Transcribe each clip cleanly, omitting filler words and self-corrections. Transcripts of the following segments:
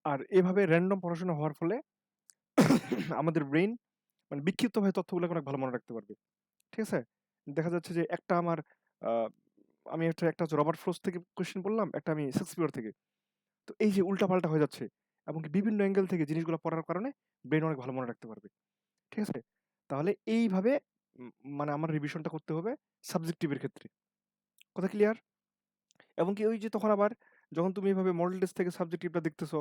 আর এভাবে র্যান্ডম পড়াশোনা হওয়ার ফলে আমাদের ব্রেইন মানে বিক্ষিপ্তভাবে তথ্যগুলোকে অনেক ভালো মনে রাখতে পারবে। ঠিক আছে? দেখা যাচ্ছে যে একটা আমার আ আমি একটা হচ্ছে রবার্ট ফ্রস্ট থেকে কোয়েশ্চেন বললাম, একটা আমি শেক্সপিয়র থেকে। তো এই যে উল্টাপাল্টা হয়ে যাচ্ছে এবং কি বিভিন্ন অ্যাঙ্গেল থেকে জিনিসগুলো পড়ার কারণে ব্রেইন অনেক ভালো মনে রাখতে পারবে। ঠিক আছে? তাহলে এইভাবে উম মানে আমার রিভিশনটা করতে হবে সাবজেক্টিভ এর ক্ষেত্রে। কথা ক্লিয়ার? এবং কি ওই যে তখন আবার যখন তুমি এভাবে মডেল টেস্ট থেকে সাবজেক্টিভটা দেখতেছো,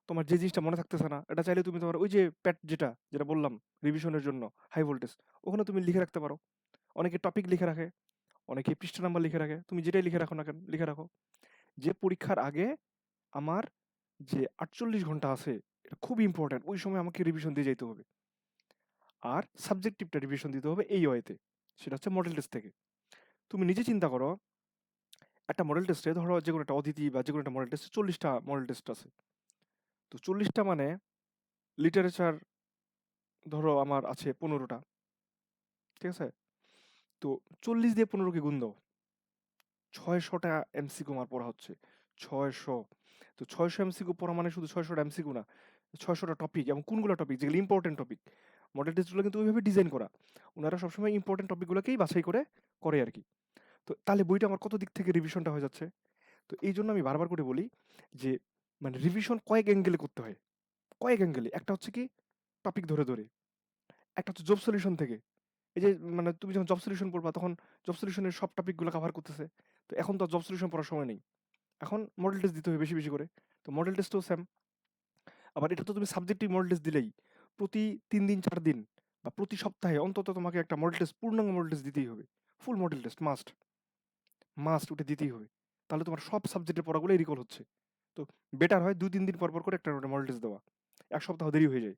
তোমার যে জিনিসটা মনে থাকতেছে না, এটা চাইলে তুমি তোমার ওই যে প্যাট যেটা বললাম রিভিশনের জন্য হাই ভোল্টেজ, ওখানে তুমি লিখে রাখতে পারো। অনেকে টপিক লিখে রাখে, অনেকে পৃষ্ঠা নাম্বার লিখে রাখে। তুমি যেটাই লিখে রাখো না কেন লিখে রাখো। যে পরীক্ষার আগে আমার যে ৪৮ ঘন্টা আছে, এটা খুব ইম্পোর্টেন্ট। ওই সময় আমাকে রিভিশন দিয়ে যাইতে হবে। আর সাবজেক্টিভটা রিভিশন দিতে হবে এই ওয়েতে। সেটা হচ্ছে মডেল টেস্ট থেকে। তুমি নিজে চিন্তা করো, একটা মডেল টেস্টে ধরো যেকোনো একটা অদিতি বা যেকোনো একটা মডেল টেস্টে ৪০টা মডেল টেস্ট আছে। তো ৪০টা মানে লিটারেচার ধরো আমার আছে ১৫টা। ঠিক আছে? তো ৪০ দিয়ে ১৫ কে গুণ দাও। ৬০০টা এমসিকিউ আমার পড়া হচ্ছে। ৬০০। তো ৬০০ এমসিকিউ পড়া মানে শুধু ৬০০টা এমসিকিউ না। ৬০০টা টপিক এবং কোনগুলো টপিক যেগুলো ইম্পোর্টেন্ট টপিক। মডেল টেস্টগুলো কিন্তু ওইভাবে ডিজাইন করা। উনারা সবসময় ইম্পোর্টেন্ট টপিকগুলোকেই বাছাই করে আরকি। তো তাহলে বইটা আমার কত দিক থেকে রিভিশনটা হয়ে যাচ্ছে। তো এইজন্য আমি বারবার করে বলি যে মানে রিভিশন কয়েক অ্যাঙ্গেলে করতে হয়। কয়েক অ্যাঙ্গেলে। একটা হচ্ছে কি টপিক ধরে। একটা হচ্ছে জব সলিউশন থেকে। এই যে মানে তুমি যখন জব সলিউশন পড়বা তখন জব সলিউশনের সব টপিকগুলো কভার করতেছে। তো এখন তো আর জব সলিউশন পড়ার সময় নেই। এখন মডেল টেস্ট দিতে হবে বেশি করে। তো মডেল টেস্টও সেম। আবার এটা তো তুমি সাবজেক্টিভ মডেল টেস্ট দিলেই প্রতি ৩ দিন ৪ দিন বা প্রতি সপ্তাহে অন্তত তোমাকে একটা মডেল টেস্ট পূর্ণাঙ্গ মডেল টেস্ট দিতেই হবে। ফুল মডেল টেস্ট মাস্ট ওটা দিতেই হবে। তাহলে তোমার সব সাবজেক্টের পড়াগুলোই রিকল হচ্ছে। তো বেটার হয় ২-৩ দিন পর করে একটা করে মডেল টেস্ট দেওয়া। ১ সপ্তাহ দেরি হয়ে যায়।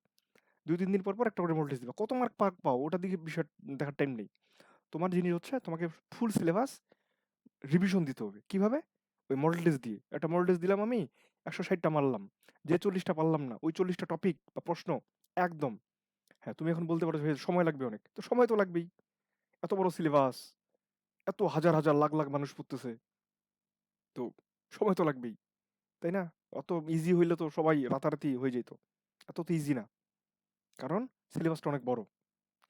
২-৩ দিন পর একটা করে মডেল টেস্ট দিবা। কত মার্ক পাও ওটার দিকে বিষয় দেখার টাইম নেই। তোমার জিনিস হচ্ছে তোমাকে ফুল সিলেবাস রিভিশন দিতে হবে। কিভাবে? ওই মডেল টেস্ট দিয়ে। একটা মডেল টেস্ট দিলাম আমি, ১৬০টা মারলাম। যে ৪০টা পারলাম না, ওই ৪০টা টপিক বা প্রশ্ন একদম। হ্যাঁ, তুমি এখন বলতে পারো যে সময় লাগবে অনেক। তো সময় তো লাগবেই। এত বড় সিলেবাস, এত হাজার লাখ মানুষ পড়তেছে। তো সময় তো লাগবেই। তাই না? অত ইজি হইলে তো সবাই রাতারাতি হয়ে যেত। এত তো ইজি না। কারণ সিলেবাসটা অনেক বড়।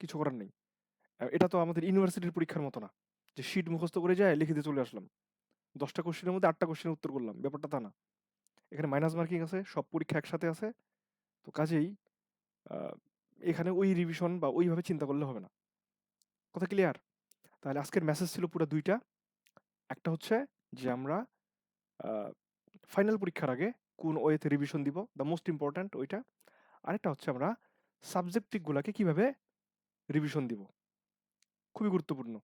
কিছু করার নেই। এটা তো আমাদের ইউনিভার্সিটির পরীক্ষার মতো না। যে শিট মুখস্থ করে যায় লিখে দিয়ে চলে আসলাম। ১০টা কোয়েশ্চেনের মধ্যে ৮টা কোয়েশ্চেনের উত্তর করলাম। ব্যাপারটা তা না। এখানে মাইনাস মার্কিং আছে, সব পরীক্ষা একসাথে আছে। তো কাজেই আ এখানে ওই রিভিশন বা ওইভাবে চিন্তা করলে হবে না। কথা ক্লিয়ার? তাহলে আজকের মেসেজ ছিল পুরা ২ টা। একটা হচ্ছে যে আমরা আ ফাইনাল পরীক্ষার আগে কোন ওয়েতে রিভিশন দিব, দ্যা মোস্ট ইম্পোর্টেন্ট ওইটা। আরেকটা হচ্ছে আমরা সাবজেক্টিভ গুলাকে কিভাবে রিভিশন দিব। খুবই গুরুত্বপূর্ণ।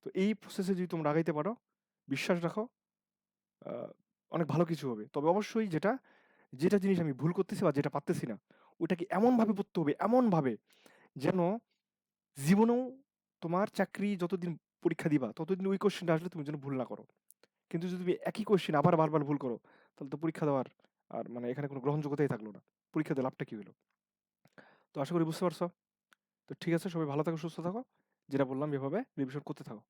তো এই প্রসেসে যদি তোমরা আগাইতে পারো, বিশ্বাস রাখো আ অনেক ভালো কিছু হবে। তবে অবশ্যই যেটা জিনিস আমি ভুল করতেছি বা যেটা পারতেছি না, ওইটাকে এমনভাবে পড়তে হবে, এমনভাবে যেন জীবনেও তোমার চাকরি যতদিন পরীক্ষা দিবা, ততদিন ওই কোয়েশ্চেনটা আসলে তুমি যেন ভুল না করো। কিন্তু যদি তুমি একই কোয়েশ্চেন আবার বারবার ভুল করো, তাহলে তো পরীক্ষা দেওয়ার আর মানে এখানে কোনো গ্রহণযোগ্যতাই থাকলো না। পরীক্ষা দিয়ে লাভটা কি হলো? তো আশা করি বুঝতে পারছো। তো ঠিক আছে, সবাই ভালো থাকো, সুস্থ থাকো। যেটা বললাম এভাবে রিভিশন করতে থাকো।